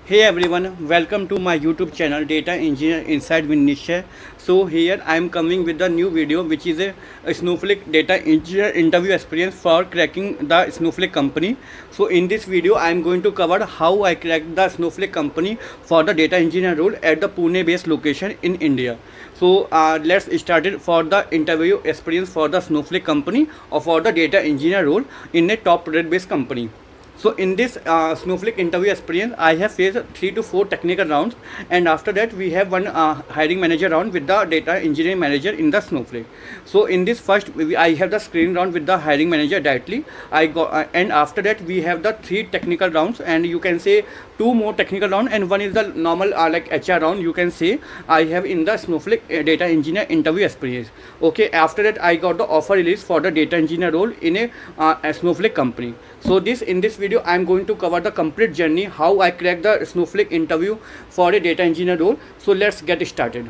Hey everyone, welcome to my YouTube channel Data Engineer Inside with Nishay. So here I am coming with a new video which is a Snowflake Data Engineer interview experience for cracking the Snowflake company. So in this video I am going to cover how I cracked the Snowflake company for the data engineer role at the Pune based location in India. So let's start it for the interview experience for the Snowflake company or for the data engineer role in a top product based company. So in this Snowflake interview experience, I have faced 3 to 4 technical rounds, and after that we have one hiring manager round with the data engineering manager in the Snowflake. So in this first, I have the screening round with the hiring manager directly. I got and after that we have the 3 technical rounds, and you can say 2 more technical round, and one is the normal like HR round. You can say I have in the Snowflake data engineer interview experience. Okay, after that I got the offer release for the data engineer role in a Snowflake company. So in this video I am going to cover the complete journey how I cracked the Snowflake interview for a data engineer role. So let's get started.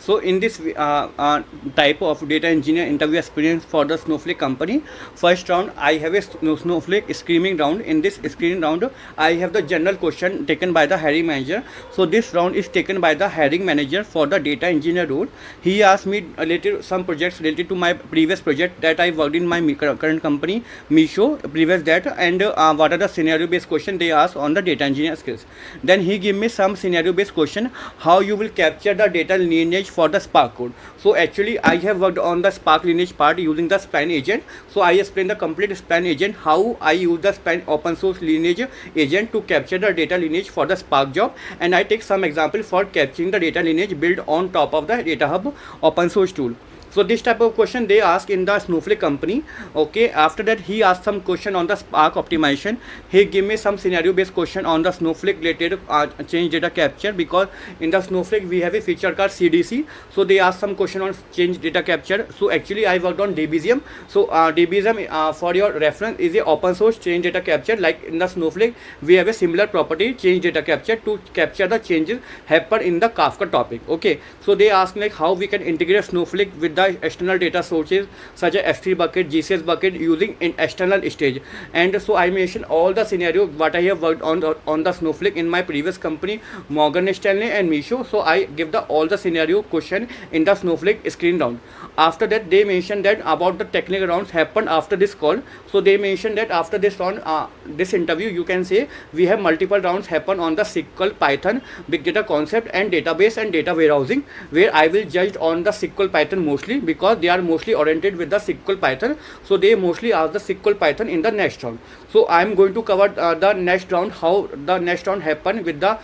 So in this type of data engineer interview experience for the Snowflake company, first round I have a Snowflake screening round. In this screening round, I have the general question taken by the hiring manager. So this round is taken by the hiring manager for the data engineer role. He asked me related some projects related to my previous project that I worked in my current company, Misho, previous that, and what are the scenario based question they ask on the data engineer skills. Then he give me some scenario based question, how you will capture the data lineage for the Spark code. So actually I have worked on the Spark lineage part using the Span agent. So I explain the complete Span agent, how I use the Span open source lineage agent to capture the data lineage for the Spark job, and I take some example for capturing the data lineage built on top of the Data Hub open source tool. So this type of question they ask in the Snowflake company. Okay, after that he asked some question on the Spark optimization. He give me some scenario based question on the Snowflake related change data capture, because in the Snowflake we have a feature called CDC. So they asked some question on change data capture. So actually I worked on Debezium. So Debezium for your reference is a open source change data capture. Like in the Snowflake we have a similar property, change data capture, to capture the changes happen in the Kafka topic. Okay, so they ask like how we can integrate Snowflake with the external data sources such as S3 bucket, GCS bucket using in external stage. And so I mentioned all the scenario what I have worked on the Snowflake in my previous company, Morgan Stanley and Misho. So I give the all the scenario question in the Snowflake screen round. After that they mentioned that about the technical rounds happened after this call. So they mentioned that after this round, this interview, you can say we have multiple rounds happen on the SQL, Python, big data concept and database and data warehousing, where I will judge on the SQL, Python mostly, because they are mostly oriented with the SQL, Python. So they mostly ask the SQL, Python in the next round. So I am going to cover the next round, how the next round happen with the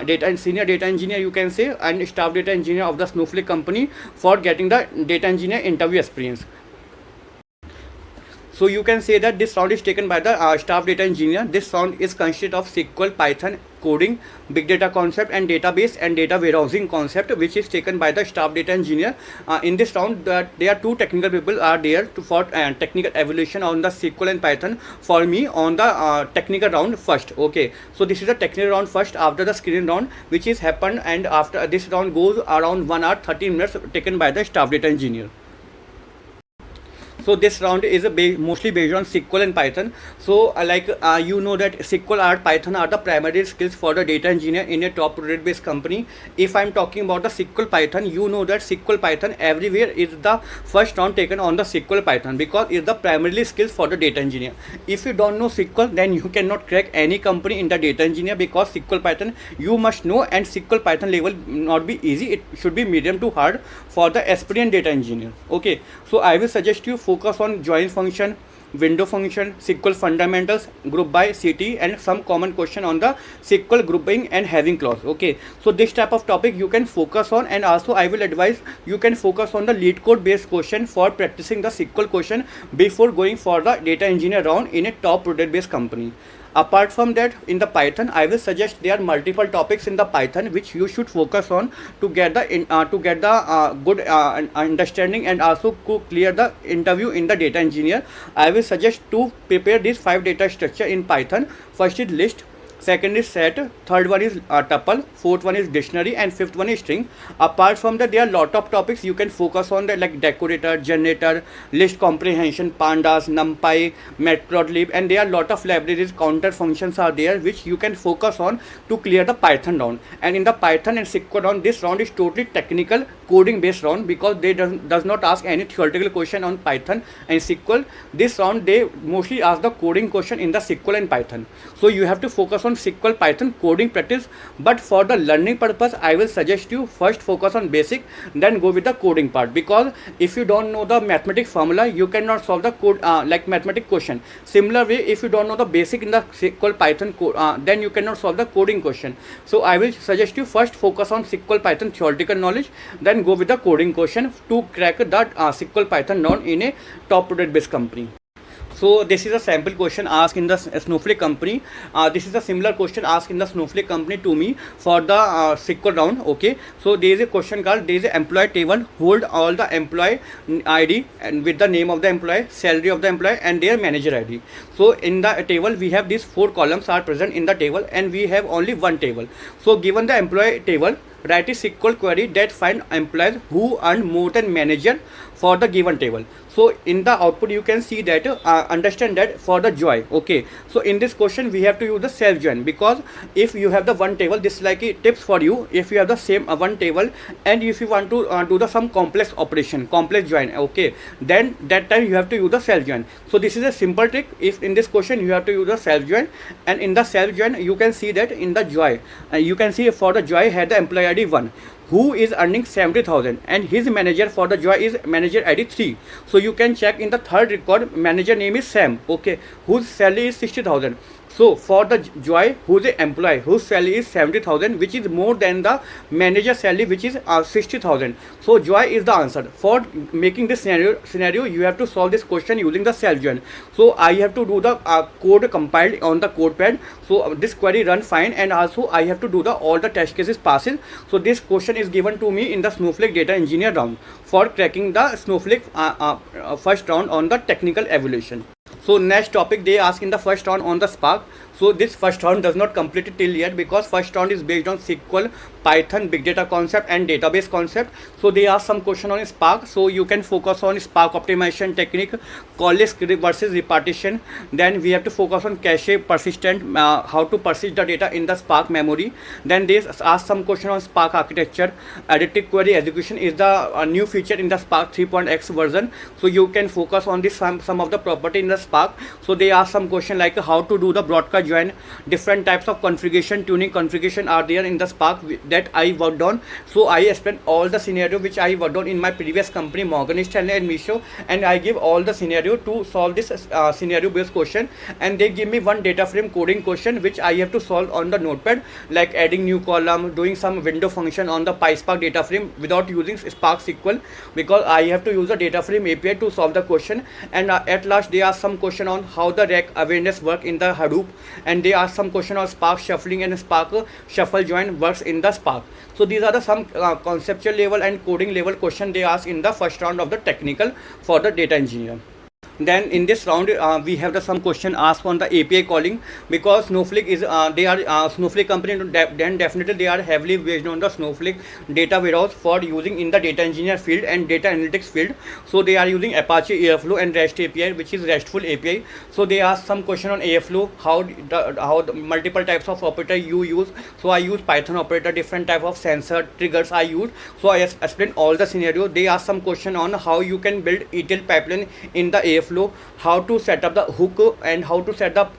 data and senior data engineer, you can say, and staff data engineer of the Snowflake company for getting the data engineer interview experience. So you can say that this round is taken by the staff data engineer. This round is consisted of SQL, Python, coding, big data concept and database and data warehousing concept, which is taken by the staff data engineer. In this round, there are 2 technical people are there for technical evaluation on the SQL and Python for me on the technical round first. Okay, so this is the technical round first after the screening round, which is happened, and after this round goes around 1 hour 30 minutes taken by the staff data engineer. So this round is mostly based on SQL and Python. So you know that SQL or Python are the primary skills for the data engineer in a top product based company. If I'm talking about the SQL, Python, you know that SQL, Python everywhere is the first round taken on the SQL, Python, because it's the primarily skills for the data engineer. If you don't know SQL, then you cannot crack any company in the data engineer, because SQL, Python you must know, and SQL, Python level not be easy, it should be medium to hard for the experienced data engineer. Okay, so I will suggest you focus on join function, window function, SQL fundamentals, group by CT, and some common question on the SQL grouping and having clause. Okay, so this type of topic you can focus on, and also I will advise you can focus on the lead code based question for practicing the SQL question before going for the data engineer round in a top product based company. Apart from that, in the Python, I will suggest there are multiple topics in the Python which you should focus on to get the good understanding and also to clear the interview in the data engineer. I will suggest to prepare these 5 data structure in Python. First is list, second is set, third one is tuple, fourth one is dictionary, and fifth one is string. Apart from that, there are lot of topics you can focus on, that like decorator, generator, list comprehension, pandas, numpy, matplotlib, and there are lot of libraries, counter functions are there which you can focus on to clear the Python round. And in the Python and SQL round, this round is totally technical coding based round, because they does not ask any theoretical question on Python and SQL. This round they mostly ask the coding question in the SQL and Python. So you have to focus on SQL, Python coding practice. But for the learning purpose, I will suggest you first focus on basic, then go with the coding part, because if you don't know the mathematics formula, you cannot solve the code like mathematics question. Similar way, if you don't know the basic in the SQL, Python code, then you cannot solve the coding question. So I will suggest you first focus on SQL, Python theoretical knowledge, then go with the coding question to crack that SQL, Python round in a top product based company. So this is a sample question asked in the Snowflake company. This is a similar question asked in the Snowflake company to me for the SQL round. Okay, so there is a question called, there is an employee table, hold all the employee ID and with the name of the employee, salary of the employee, and their manager ID. So in the table we have these 4 columns are present in the table, and we have only one table. So given the employee table, write a SQL query that find employees who earn more than manager for the given table. So in the output you can see that understand that for the joy. Okay, so in this question we have to use the self join, because if you have the one table, this is like a tips for you. If you have the same one table, and if you want to do the some complex operation, complex join, okay, then that time you have to use the self join. So this is a simple trick. If in this question you have to use the self join, and in the self join you can see that in the joy you can see for the joy had the employee ID 1 who is earning 70,000, and his manager for the joy is manager ID 3. So you can check in the third record, manager name is Sam, okay, whose salary is 60,000. So for the joy, who's the employee whose salary is 70,000, which is more than the manager salary, which is 60,000. So joy is the answer. For making this scenario you have to solve this question using the self join. So I have to do the code compiled on the code pad. So this query run fine, and also I have to do the all the test cases passes. So this question is given to me in the Snowflake data engineer round for cracking the Snowflake first round on the technical evaluation. So next topic they ask in the first round on the Spark. So this first round does not complete it till yet, because first round is based on SQL, Python, big data concept, and database concept. So they ask some question on Spark. So you can focus on Spark optimization technique, Collier versus repartition. Then we have to focus on cache persistent, how to persist the data in the Spark memory. Then they ask some question on Spark architecture. Adaptive query execution is the new feature in the Spark 3.x version. So you can focus on this some of the property in the Spark. So they ask some question like how to do the broadcast join, different types of configuration, tuning configuration are there in the Spark that I worked on. So I explained all the scenario which I worked on in my previous company Morgan Stanley and Misho, and I give all the scenario to solve this scenario based question, and they give me one data frame coding question which I have to solve on the notepad, like adding new column, doing some window function on the PySpark data frame without using Spark SQL, because I have to use the data frame API to solve the question. And at last they ask some question on how the rack awareness work in the Hadoop, and they ask some question on Spark shuffling and Spark shuffle join works in the Spark. So these are the some conceptual level and coding level question they ask in the first round of the technical for the data engineer. Then in this round we have the some question asked on the API calling, because Snowflake is they are Snowflake company, then definitely they are heavily based on the Snowflake data warehouse for using in the data engineer field and data analytics field. So they are using Apache Airflow and REST API, which is RESTful API. So they ask some question on Airflow, how the multiple types of operator you use. So I use Python operator, different type of sensor triggers I use. So I explain all the scenario. They ask some question on how you can build ETL pipeline in the Airflow, how to set up the hook, and how to set up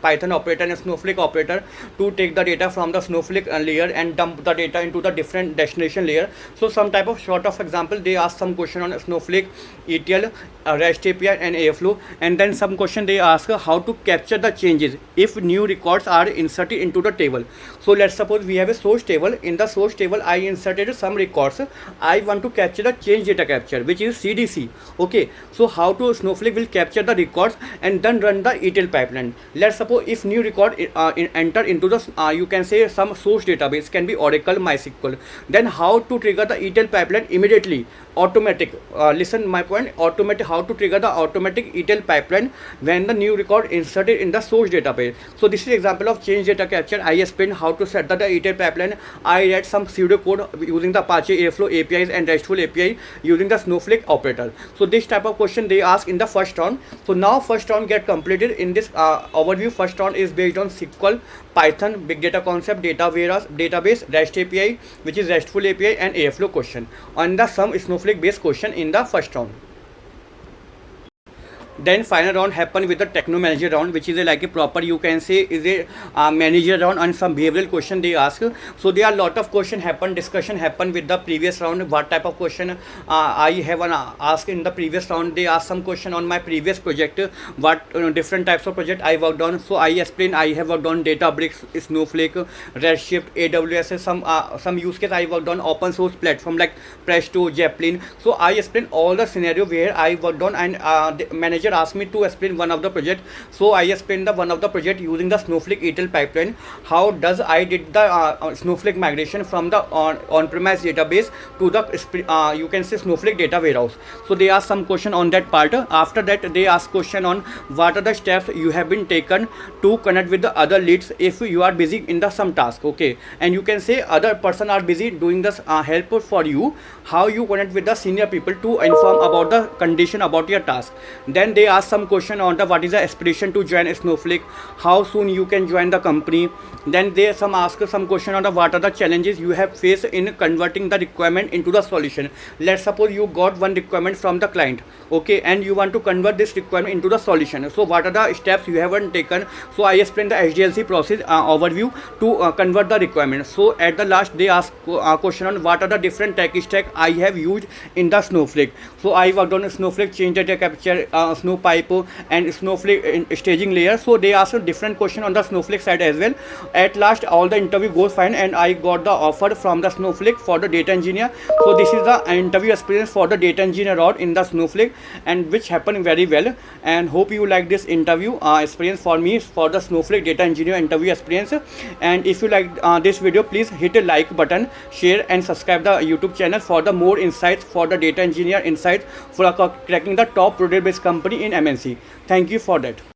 Python operator and Snowflake operator to take the data from the Snowflake layer and dump the data into the different destination layer. So some type of short of example they ask some question on Snowflake, ETL, REST API and Airflow. And then some question they ask how to capture the changes if new records are inserted into the table. So let's suppose we have a source table. In the source table I inserted some records. I want to capture the change data capture, which is CDC. Okay, so how to Snowflake will capture the records and then run the ETL pipeline. Let's suppose if new record enter into the you can say some source database, can be Oracle, MySQL. Then how to trigger the ETL pipeline immediately? Automatic. Listen my point. Automatic. How to trigger the automatic ETL pipeline when the new record inserted in the source database. So this is example of change data capture. I explained how to set the ETL pipeline. I read some pseudo code using the Apache Airflow APIs and RESTful API using the Snowflake operator. So this type of question they ask in the first round. So now first round get completed in this overview. First round is based on SQL, Python, big data concept, data warehouse, database, REST API, which is RESTful API, and Airflow question. On the some Snowflake based question in the first round. Then final round happen with the techno manager round, which is like a proper, you can say, is a manager round, and some behavioral question they ask. So there are lot of question happen, discussion happen with the previous round. What type of question I have asked in the previous round? They asked some question on my previous project, what different types of project I worked on. So I explained I have worked on Databricks, Snowflake, Redshift, AWS, some use case I worked on open source platform like Presto, Zeppelin. So I explained all the scenario where I worked on, and the manager asked me to explain one of the project. So I explained the one of the project using the Snowflake ETL pipeline. How does I did the Snowflake migration from the on-premise database to the you can say Snowflake data warehouse. So they asked some question on that part. After that they asked question on what are the steps you have been taken to connect with the other leads if you are busy in the some task. Okay, and you can say other person are busy doing this help for you. How you connect with the senior people to inform about the condition about your task. Then they ask some question on the what is the aspiration to join Snowflake, how soon you can join the company. Then they ask some question on the what are the challenges you have faced in converting the requirement into the solution. Let's suppose you got one requirement from the client, okay, and you want to convert this requirement into the solution. So what are the steps you haven't taken? So I explained the SDLC process overview to convert the requirement. So at the last they ask question on what are the different tech stack I have used in the Snowflake. So I worked on Snowflake change data capture, Snowpipe, and Snowflake staging layer. So they asked a different question on the Snowflake side as well. At last all the interview goes fine, and I got the offer from the Snowflake for the data engineer. So this is the interview experience for the data engineer role in the Snowflake, and which happened very well. And hope you like this interview experience for me for the Snowflake data engineer interview experience. And if you like this video, please hit a like button, share and subscribe the YouTube channel for the more insights for the data engineer insights for cracking the top product based company in MNC. Thank you for that.